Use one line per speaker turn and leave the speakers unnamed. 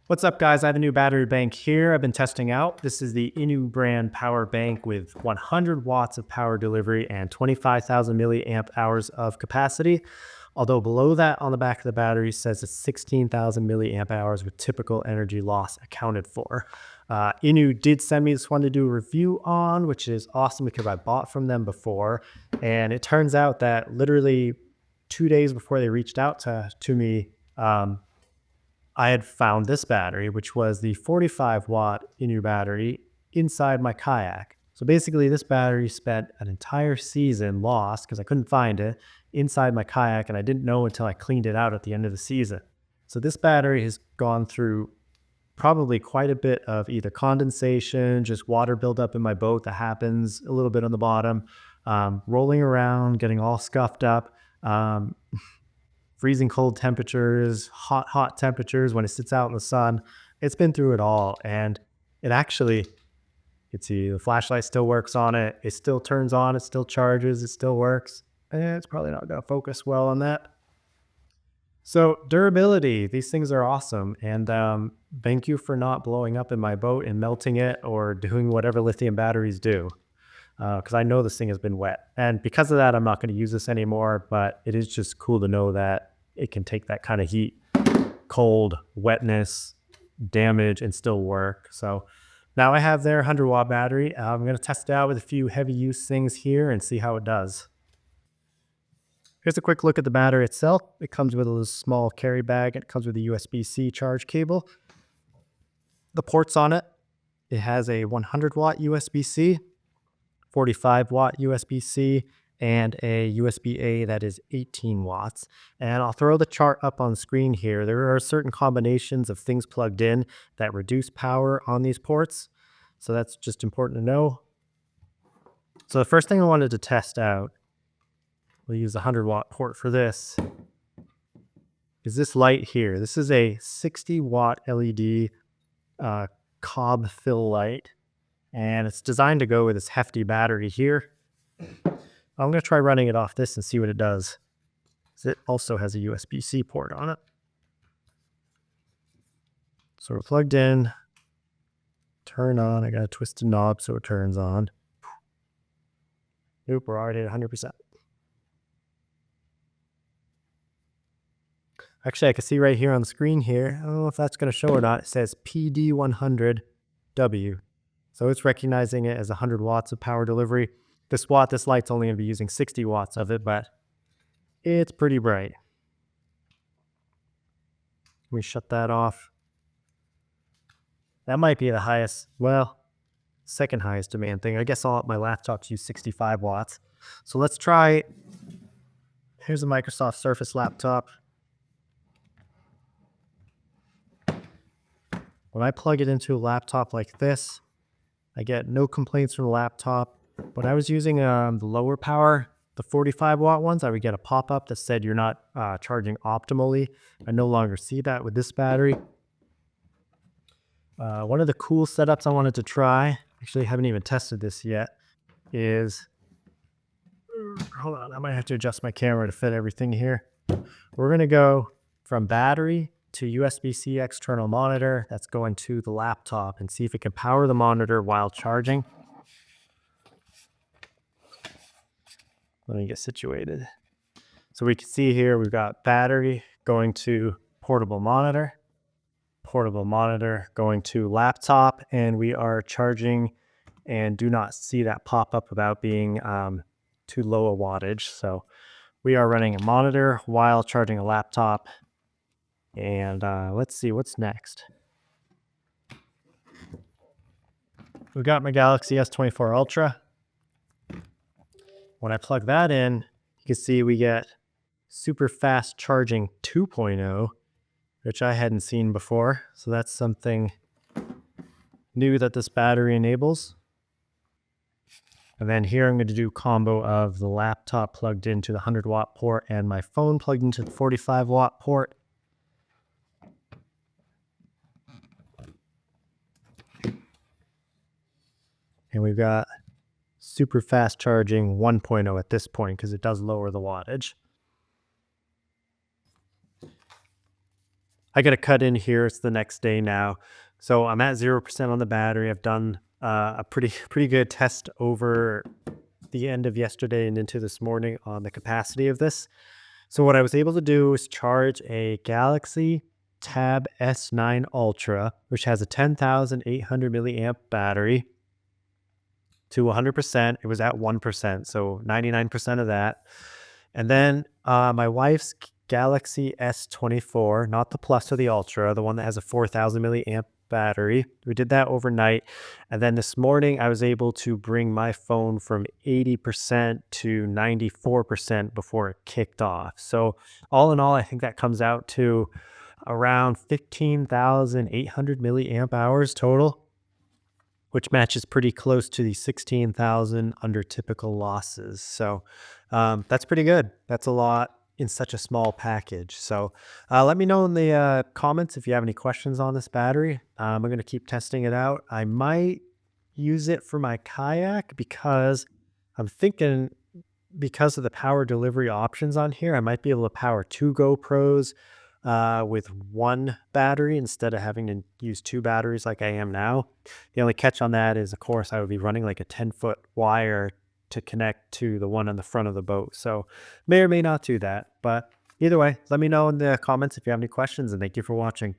What's up, guys? I have a new battery bank here I've been testing out. This is the INIU brand power bank with 100 watts of power delivery and 25,000 milliamp hours of capacity. Although below that on the back of the battery says it's 16,000 milliamp hours with typical energy loss accounted for. INIU did send me this one to do a review on, which is awesome because I bought from them before. And it turns out that literally 2 days before they reached out to me, I had found this battery, which was the 45 watt INIU battery inside my kayak. So basically this battery spent an entire season lost because I couldn't find it inside my kayak, and I didn't know until I cleaned it out at the end of the season. So this battery has gone through probably quite a bit of either condensation, just water buildup in my boat that happens a little bit on the bottom, rolling around, getting all scuffed up, freezing cold temperatures, hot temperatures when it sits out in the sun. It's been through it all. And it actually, you can see the flashlight still works on it. It still turns on, it still charges, it still works. And it's probably not going to focus well on that. So durability, these things are awesome. And thank you for not blowing up in my boat and melting it or doing whatever lithium batteries do. Because I know this thing has been wet. And because of that, I'm not going to use this anymore, but it is just cool to know that it can take that kind of heat, cold, wetness, damage, and still work. So now I have their 100 watt battery. I'm going to test it out with a few heavy use things here and see how it does. Here's a quick look at the battery itself. It comes with a little small carry bag. It comes with a USB-C charge cable. The ports on it, it has a 100 watt USB-C, 45 watt USB-C, and a USB-A that is 18 watts. And I'll throw the chart up on screen here. There are certain combinations of things plugged in that reduce power on these ports. So that's just important to know. So the first thing I wanted to test out, we'll use the 100 watt port for this, is this light here. This is a 60 watt LED cob fill light. And it's designed to go with this hefty battery here. I'm going to try running it off this and see what it does. It also has a USB-C port on it. So we're plugged in, turn on. I got to twist the knob so it turns on. Nope, we're already at 100%. Actually, I can see right here on the screen here, I don't know if that's going to show or not, it says PD100W. So it's recognizing it as 100 watts of power delivery. This light's only going to be using 60 watts of it, but it's pretty bright. We shut that off. That might be the highest, well, second highest demand thing. I guess all my laptops use 65 watts. So let's try, here's a Microsoft Surface laptop. When I plug it into a laptop like this, I get no complaints from the laptop. When I was using the lower power, the 45 watt ones, I would get a pop-up that said you're not charging optimally. I no longer see that with this battery. One of the cool setups I wanted to try, actually haven't even tested this yet, is, hold on, I might have to adjust my camera to fit everything here. We're going to go from battery to USB-C external monitor that's going to the laptop and see if it can power the monitor while charging. Let me get situated. So we can see here we've got battery going to portable monitor going to laptop, and we are charging and do not see that pop up about being too low a wattage. So we are running a monitor while charging a laptop. And let's see what's next. We've got my Galaxy S24 Ultra. When I plug that in, you can see we get super fast charging 2.0, which I hadn't seen before. So that's something new that this battery enables. And then here I'm going to do combo of the laptop plugged into the 100 watt port and my phone plugged into the 45 watt port. And we've got super fast charging 1.0 at this point because it does lower the wattage. I got to cut in here. It's the next day now. So I'm at 0% on the battery. I've done a pretty good test over the end of yesterday and into this morning on the capacity of this. So what I was able to do is charge a Galaxy Tab S9 Ultra, which has a 10,800 milliamp battery, to 100%. It was at 1%, so 99% of that. And then my wife's Galaxy S24, not the Plus or the Ultra, the one that has a 4,000 milliamp battery. We did that overnight. And then this morning, I was able to bring my phone from 80% to 94% before it kicked off. So all in all, I think that comes out to around 15,800 milliamp hours total, which matches pretty close to the 16,000 under typical losses. So that's pretty good. That's a lot in such a small package. So let me know in the comments if you have any questions on this battery. I'm going to keep testing it out. I might use it for my kayak because I'm thinking, because of the power delivery options on here, I might be able to power 2 GoPros with one battery instead of having to use 2 batteries like I am now. The only catch on that is, of course, I would be running like a 10-foot wire to connect to the one on the front of the boat. So may or may not do that. But either way, let me know in the comments if you have any questions, and thank you for watching.